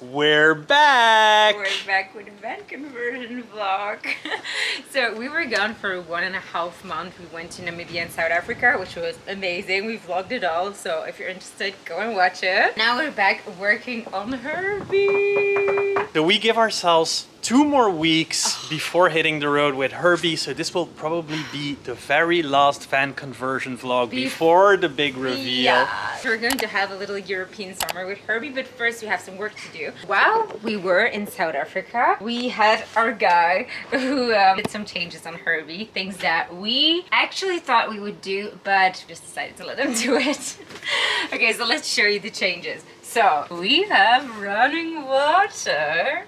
We're back! We're back with a van conversion vlog. So we were gone for 1.5 months. We went to Namibia and South Africa, which was amazing. We vlogged it all, so if you're interested, go and watch it. Now we're back working on Herbie. So we give ourselves 2 more weeks before hitting the road with Herbie, so this will probably be the very last van conversion vlog before the big reveal. Yeah, so we're going to have a little European summer with Herbie, but first we have some work to do. While we were in South Africa, we had our guy who did some changes on Herbie, things that we actually thought we would do, but just decided to let him do it. Okay, so let's show you the changes. So we have running water.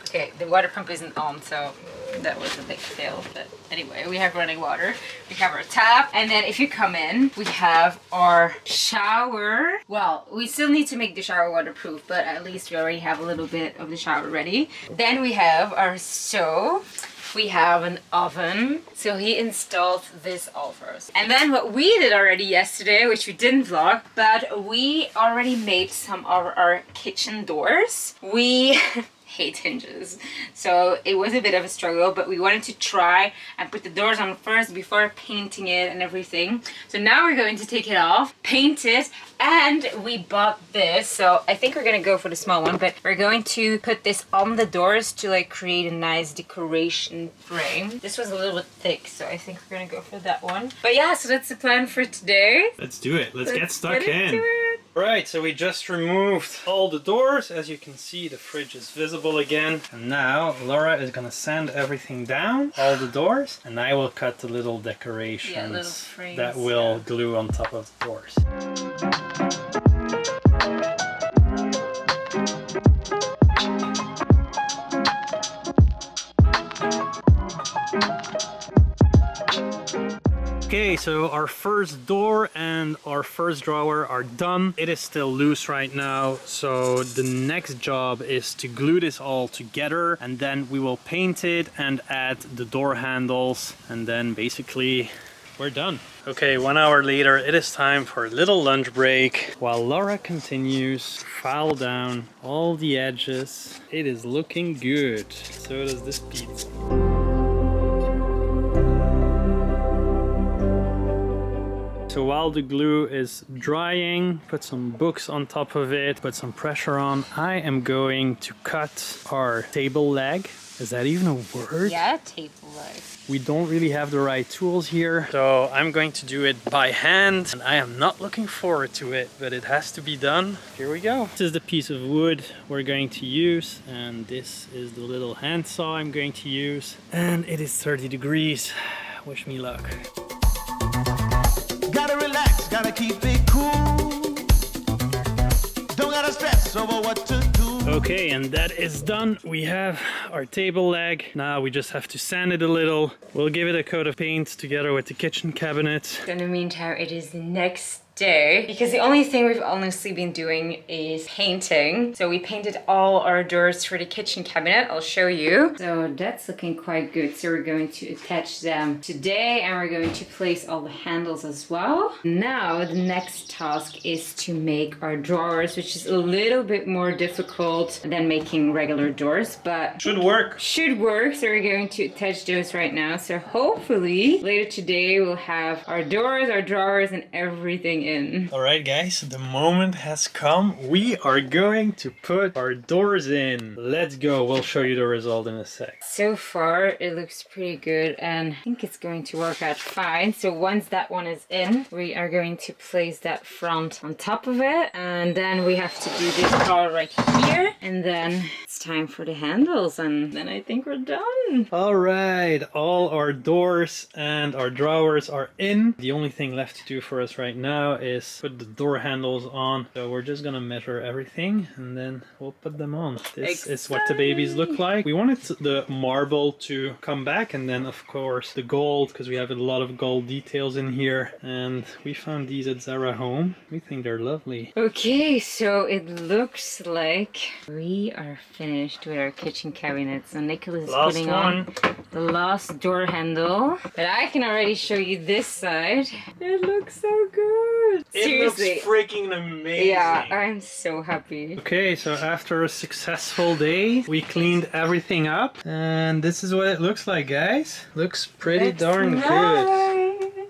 Okay, the water pump isn't on, so that was a big fail. But anyway, we have running water. We have our tap. And then if you come in, we have our shower. Well, we still need to make the shower waterproof, but at least we already have a little bit of the shower ready. Then we have our stove. We have an oven. So he installed this all for us. And then what we did already yesterday, which we didn't vlog, but we already made some of our kitchen doors. We hate hinges, so it was a bit of a struggle, but we wanted to try and put the doors on first before painting it and everything. So now we're going to take it off, paint it, and we bought this. So I think we're gonna go for the small one, but we're going to put this on the doors to like create a nice decoration frame. This was a little bit thick, so I think we're gonna go for that one. But yeah, so that's the plan for today. Let's do it. Let's get stuck in. Right, so we just removed all the doors. As you can see, the fridge is visible again. And now Laura is gonna sand everything down, all the doors, and I will cut the little decorations little frames, that will glue on top of the doors. Okay, so our first door and our first drawer are done. It is still loose right now, so the next job is to glue this all together, and then we will paint it and add the door handles, and then basically we're done. Okay, 1 hour later, it is time for a little lunch break while Laura continues to file down all the edges. It is looking good. So does this pizza. So while the glue is drying, put some books on top of it, put some pressure on. I am going to cut our table leg. Is that even a word? Yeah, table leg. We don't really have the right tools here, so I'm going to do it by hand, and I am not looking forward to it, but it has to be done. Here we go. This is the piece of wood we're going to use, and this is the little handsaw I'm going to use, and it is 30 degrees. Wish me luck. Gotta relax, gotta keep it cool. Don't gotta stress over what to do. Okay, and that is done. We have our table leg. Now we just have to sand it a little. We'll give it a coat of paint together with the kitchen cabinet. In the meantime, it is the next day, because the only thing we've honestly been doing is painting. So we painted all our doors for the kitchen cabinet. I'll show you. So that's looking quite good. So we're going to attach them today, and we're going to place all the handles as well. Now the next task is to make our drawers, which is a little bit more difficult than making regular doors, but Should work. should work. So we're going to attach those right now. So hopefully later today we'll have our doors, our drawers, and everything in. Alright guys, the moment has come. We are going to put our doors in. Let's go. We'll show you the result in a sec. So far it looks pretty good, and I think it's going to work out fine. So once that one is in, we are going to place that front on top of it, and then we have to do this part right here, and then it's time for the handles, and then I think we're done. Alright, all our doors and our drawers are in. The only thing left to do for us right now is put the door handles on. So we're just gonna measure everything and then we'll put them on. This is what the babies look like. We wanted the marble to come back, and then of course the gold, because we have a lot of gold details in here, and we found these at Zara Home. We think they're lovely. Okay, so it looks like we are finished finished with our kitchen cabinet. So Nicolas is Last putting one. on the last door handle. But I can already show you this side. It looks so good. Seriously. It looks freaking amazing. Yeah, I'm so happy. Okay, so after a successful day, we cleaned everything up, and this is what it looks like, guys. Looks pretty darn good.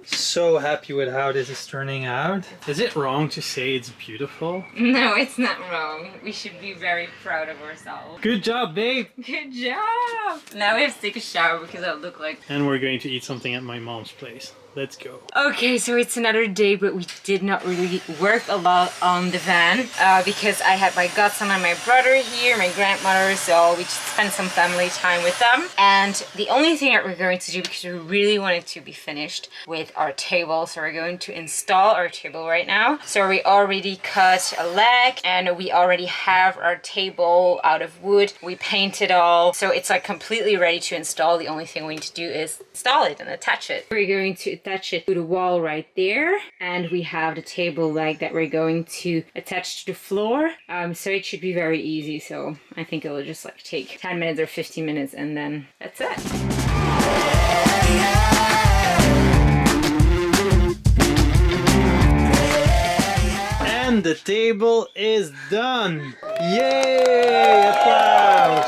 So happy with how this is turning out. Is it wrong to say it's beautiful? No, it's not wrong. We should be very proud of ourselves. Good job, babe! Good job! Now we have to take a shower because I look like... And we're going to eat something at my mom's place. Let's go. Okay, so it's another day, but we did not really work a lot on the van because I had my godson and my brother here, my grandmother, so we just spent some family time with them. And the only thing that we're going to do, because we really want it to be finished with our table, so we're going to install our table right now. So we already cut a leg and we already have our table out of wood. We painted all, so it's like completely ready to install. The only thing we need to do is install it and attach it. We're going to attach it to the wall right there, and we have the table leg that we're going to attach to the floor, so it should be very easy. So I think it will just like take 10 minutes or 15 minutes, and then that's it. And the table is done! Yay! Applause!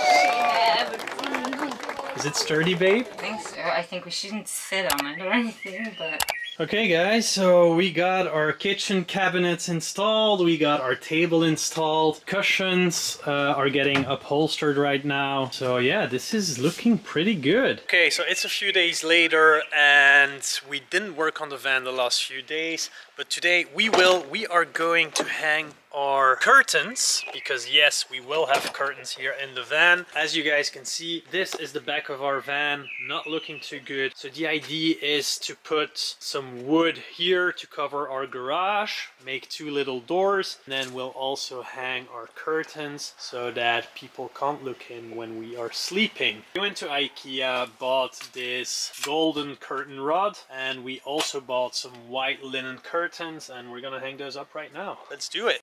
Is it sturdy, babe? I think so. I think we shouldn't sit on it or anything, but... Okay guys, so we got our kitchen cabinets installed, we got our table installed, cushions are getting upholstered right now. So yeah, this is looking pretty good. Okay, so it's a few days later and we didn't work on the van the last few days, but today we are going to hang our curtains, because yes, we will have curtains here in the van. As you guys can see, this is the back of our van, not looking too good. So the idea is to put some wood here to cover our garage, make two little doors, and then we'll also hang our curtains so that people can't look in when we are sleeping. We went to IKEA, bought this golden curtain rod, and we also bought some white linen curtains, and we're gonna hang those up right now. Let's do it.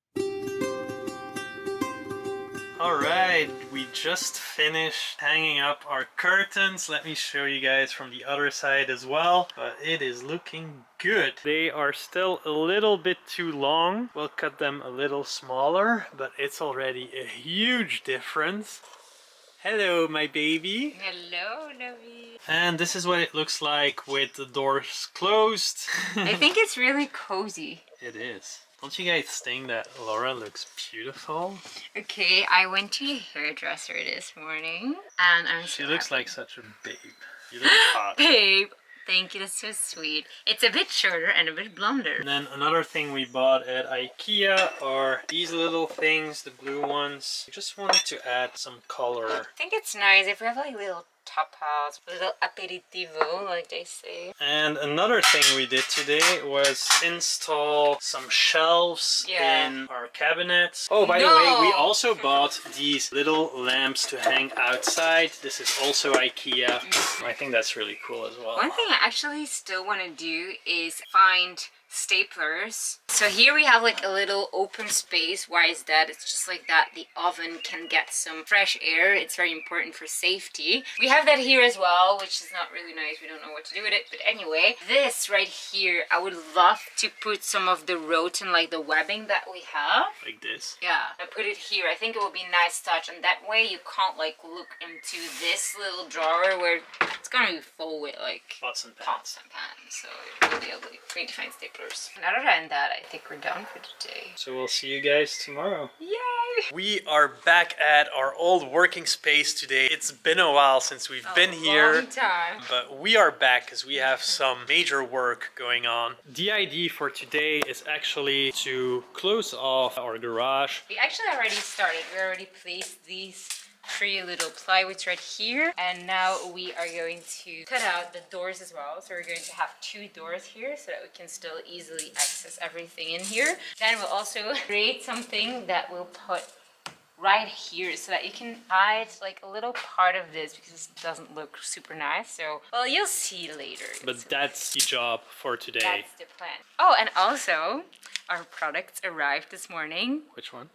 Alright, we just finished hanging up our curtains. Let me show you guys from the other side as well. But it is looking good. They are still a little bit too long. We'll cut them a little smaller, but it's already a huge difference. Hello, my baby. Hello, Lovey. And this is what it looks like with the doors closed. I think it's really cozy. It is. Don't you guys think that Laura looks beautiful? Okay, I went to a hairdresser this morning, and I'm She so looks happy. like such a babe. You look hot. Babe, thank you, that's so sweet. It's a bit shorter and a bit blonder. And then another thing we bought at IKEA are these little things, the blue ones. I just wanted to add some color. I think it's nice if we have like little tapas, little aperitivo, like they say. And another thing we did today was install some shelves in our cabinets. Oh, by the way, we also bought these little lamps to hang outside. This is also IKEA. I think that's really cool as well. One thing I actually still want to do is find staplers. So here we have like a little open space. Why is that? It's just like that the oven can get some fresh air. It's very important for safety. We have that here as well, which is not really nice. We don't know what to do with it. But anyway, this right here, I would love to put some of the rotin, like the webbing that we have. Like this? Yeah, I put it here. I think it will be a nice touch, and that way you can't like look into this little drawer where it's gonna be full with like pots and pans. So it will be ugly. We need to find staplers. And other than that, I think we're done for today. So we'll see you guys tomorrow. Yay! We are back at our old working space today. It's been a while since we've been here. Long time. But we are back because we have some major work going on. The idea for today is actually to close off our garage. We actually already started. We already placed these 3 little plywoods right here, and now we are going to cut out the doors as well. So we're going to have 2 doors here so that we can still easily access everything in here. Then we'll also create something that we'll put right here so that you can hide like a little part of this because it doesn't look super nice. So, well, you'll see later. But that's the job for today. That's the plan. Oh, and also our products arrived this morning. Which one?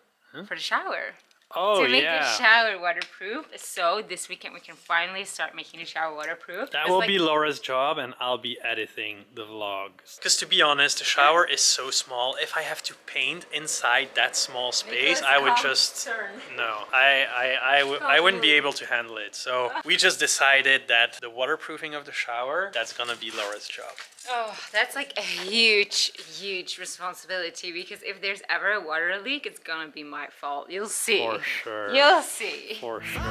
For the shower. Oh, to make yeah. the shower waterproof. So this weekend we can finally start making the shower waterproof. That It's will like- be Laura's job, and I'll be editing the vlogs. Because to be honest, the shower is so small. If I have to paint inside that small space, Nicolas I would can't just... turn. No, I wouldn't be able to handle it. So we just decided that the waterproofing of the shower, that's gonna be Laura's job. Oh, that's like a huge, huge responsibility, because if there's ever a water leak, it's gonna be my fault. You'll see. For sure. You'll see. For sure.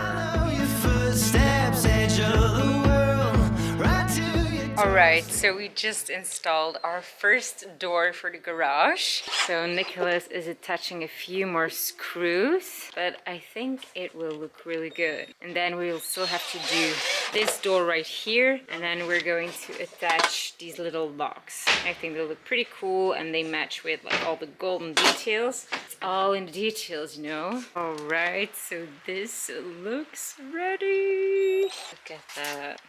Your footsteps edge of the world, right to your Alright, so we just installed our first door for the garage. So Nicolas is attaching a few more screws, but I think it will look really good. And then we'll still have to do this door right here, and then we're going to attach these little locks. I think they'll look pretty cool, and they match with like all the golden details. It's all in the details, you know. Alright, so this looks ready. Look at that.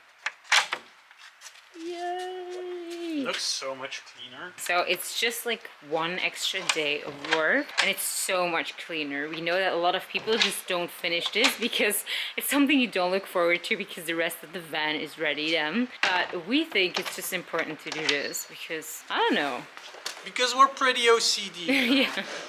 Yay! Looks so much cleaner. So it's just like one extra day of work, and it's so much cleaner. We know that a lot of people just don't finish this because it's something you don't look forward to because the rest of the van is ready then. But we think it's just important to do this because, I don't know. Because we're pretty OCD.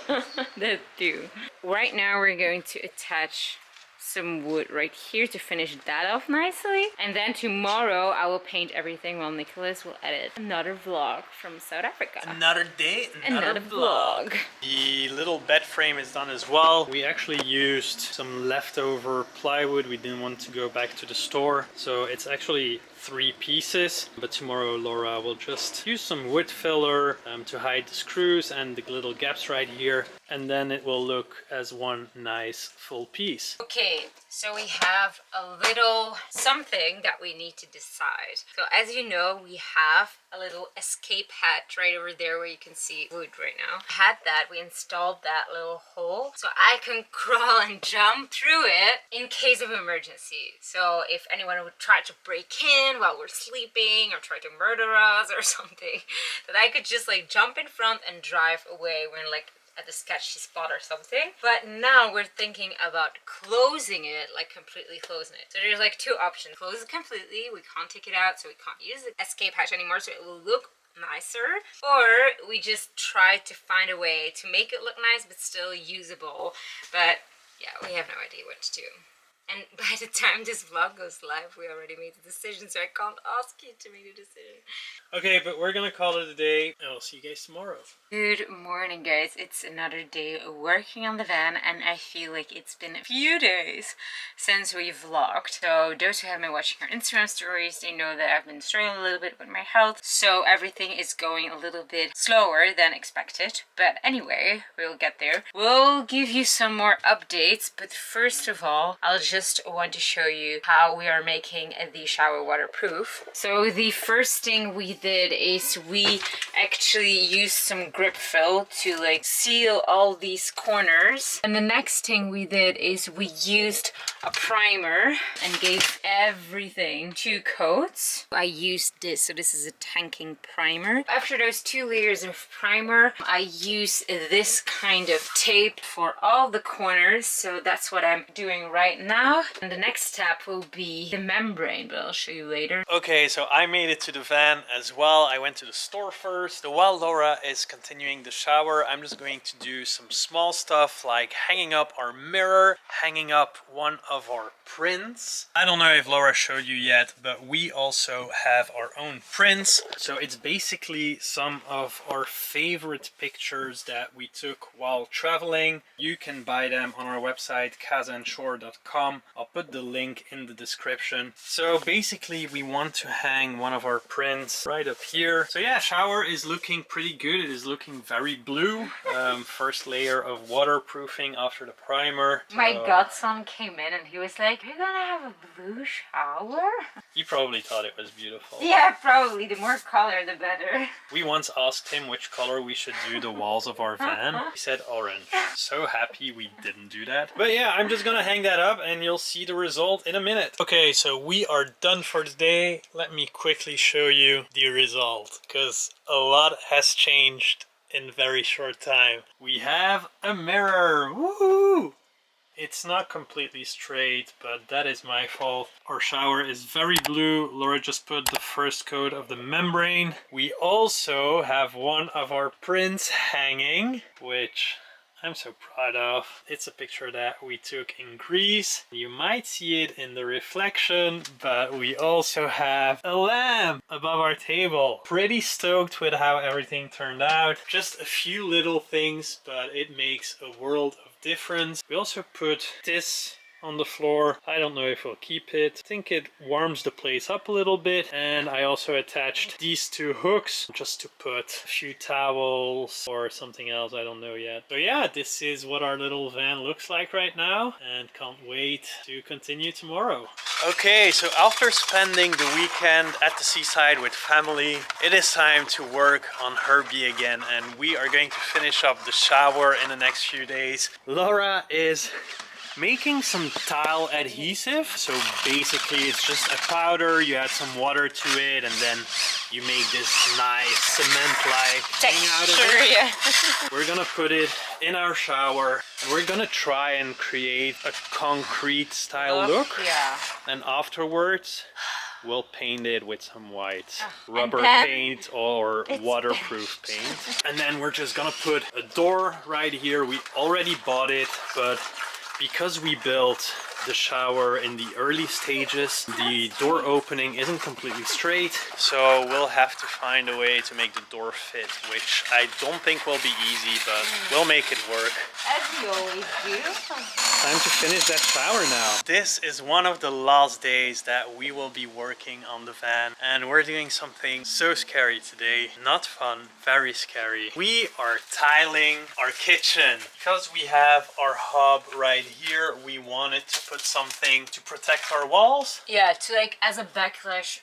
Yeah, that too. Right now we're going to attach some wood right here to finish that off nicely, and then tomorrow I will paint everything while Nicolas will edit another vlog from South Africa. Another day, Another vlog. The little bed frame is done as well. We actually used some leftover plywood. We didn't want to go back to the store, so it's actually 3 pieces, but tomorrow Laura will just use some wood filler to hide the screws and the little gaps right here, and then it will look as one nice full piece. Okay, so we have a little something that we need to decide. So as you know, we have a little escape hatch right over there where you can see wood right now. Had that, we installed that little hole so I can crawl and jump through it in case of emergency. So if anyone would try to break in while we're sleeping or try to murder us or something, that I could just like jump in front and drive away when like at the sketchy spot or something. But now we're thinking about closing it, like completely closing it. So there's like 2 options. Close it completely, we can't take it out, so we can't use the escape hatch anymore, so it will look nicer, or we just try to find a way to make it look nice but still usable. But yeah, we have no idea what to do. And by the time this vlog goes live, we already made the decision, so I can't ask you to make a decision. Okay, but we're gonna call it a day, and I'll see you guys tomorrow. Good morning, guys. It's another day working on the van, and I feel like it's been a few days since we vlogged. So those who have been watching our Instagram stories, they know that I've been struggling a little bit with my health, so everything is going a little bit slower than expected. But anyway, we'll get there. We'll give you some more updates, but first of all, I'll just want to show you how we are making the shower waterproof. So the first thing we did is we actually used some grip fill to like seal all these corners, and the next thing we did is we used a primer and gave everything 2 coats. I used this, so this is a tanking primer. After those 2 layers of primer, I use this kind of tape for all the corners, so that's what I'm doing right now. And the next step will be the membrane, but I'll show you later. Okay, so I made it to the van as well. I went to the store first. So while Laura is continuing the shower, I'm just going to do some small stuff like hanging up our mirror, hanging up one of our prints. I don't know if Laura showed you yet, but we also have our own prints. So it's basically some of our favorite pictures that we took while traveling. You can buy them on our website, kazanshore.com. I'll put the link in the description. So basically we want to hang one of our prints right up here. So yeah, shower is looking pretty good. It is looking very blue. First layer of waterproofing after the primer. My godson came in and he was like, "You're gonna have a blue shower?" You probably thought it was beautiful. Yeah, probably. The more color, the better. We once asked him which color we should do the walls of our van. He said orange. So happy we didn't do that. But yeah, I'm just gonna hang that up and you'll see the result in a minute. Okay, so we are done for the day. Let me quickly show you the result, because a lot has changed in very short time. We have a mirror. Woohoo! It's not completely straight, but that is my fault. Our shower is very blue. Laura just put the first coat of the membrane. We also have one of our prints hanging, which I'm so proud of. It's a picture that we took in Greece. You might see it in the reflection, but we also have a lamp above our table. Pretty stoked with how everything turned out. Just a few little things, but it makes a world of difference. We also put this on the floor. I don't know if we'll keep it. I think it warms the place up a little bit. And I also attached these two hooks just to put a few towels or something else. I don't know yet. So yeah, this is what our little van looks like right now, and can't wait to continue tomorrow. Okay, so after spending the weekend at the seaside with family, it is time to work on Herbie again, and we are going to finish up the shower in the next few days. Laura is making some tile adhesive. So basically it's just a powder, you add some water to it, and then you make this nice cement-like thing out of it. Yeah. We're gonna put it in our shower, and we're gonna try and create a concrete style look. Yeah. And afterwards we'll paint it with some white rubber then paint or waterproof paint. And then we're just gonna put a door right here. We already bought it, but because we built the shower in the early stages, the door opening isn't completely straight, so we'll have to find a way to make the door fit, which I don't think will be easy, but we'll make it work. As we always do. Time to finish that shower now. This is one of the last days that we will be working on the van, and we're doing something so scary today. Not fun, very scary. We are tiling our kitchen. Because we have our hub right here, we wanted to put something to protect our walls. Yeah, to like as a backsplash,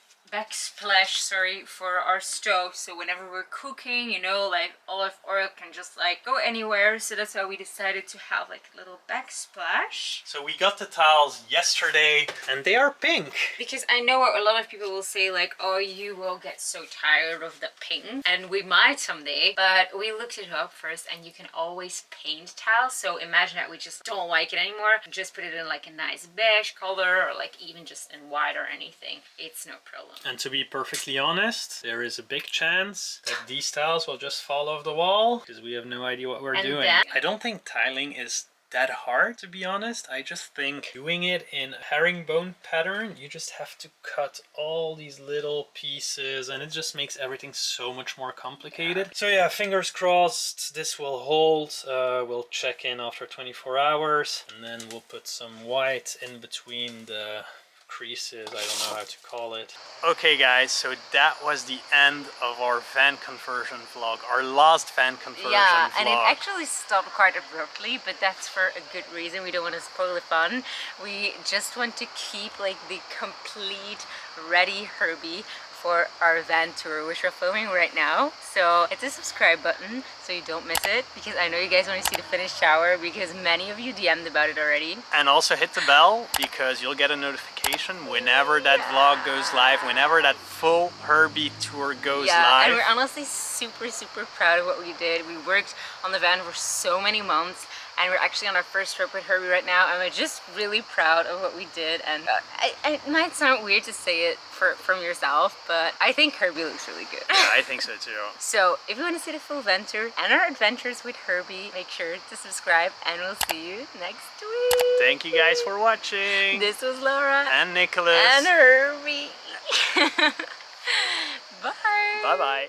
sorry, for our stove, so whenever we're cooking, you know, like olive oil can just like go anywhere, so that's why we decided to have like a little backsplash. So we got the tiles yesterday, and they are pink. Because I know a lot of people will say like, oh, you will get so tired of the pink, and we might someday, but we looked it up first, and you can always paint tiles. So imagine that we just don't like it anymore, just put it in like a nice beige color, or like even just in white or anything. It's no problem. And to be perfectly honest, there is a big chance that these tiles will just fall off the wall, because we have no idea what we're doing. I don't think tiling is that hard, to be honest. I just think doing it in a herringbone pattern, you just have to cut all these little pieces, and it just makes everything so much more complicated. So yeah, fingers crossed this will hold. We'll check in after 24 hours, and then we'll put some white in between the creases, I don't know how to call it. Okay guys, so that was the end of our van conversion vlog, our last van conversion vlog. And it actually stopped quite abruptly, but that's for a good reason. We don't want to spoil the fun. We just want to keep like the complete ready Herbie for our van tour, which we're filming right now. So hit the subscribe button so you don't miss it, because I know you guys want to see the finished shower, because many of you DM'd about it already. And also hit the bell, because you'll get a notification whenever that vlog goes live, whenever that full Herbie tour goes live. And we're honestly super proud of what we did. We worked on the van for so many months, and we're actually on our first trip with Herbie right now, and we're just really proud of what we did. And it might sound weird to say it from yourself, but I think Herbie looks really good. Yeah, I think so too. So if you want to see the full van tour and our adventures with Herbie, make sure to subscribe, and we'll see you next week. Thank you guys for watching. This was Laura and Nicolas and Herbie. Bye. Bye bye.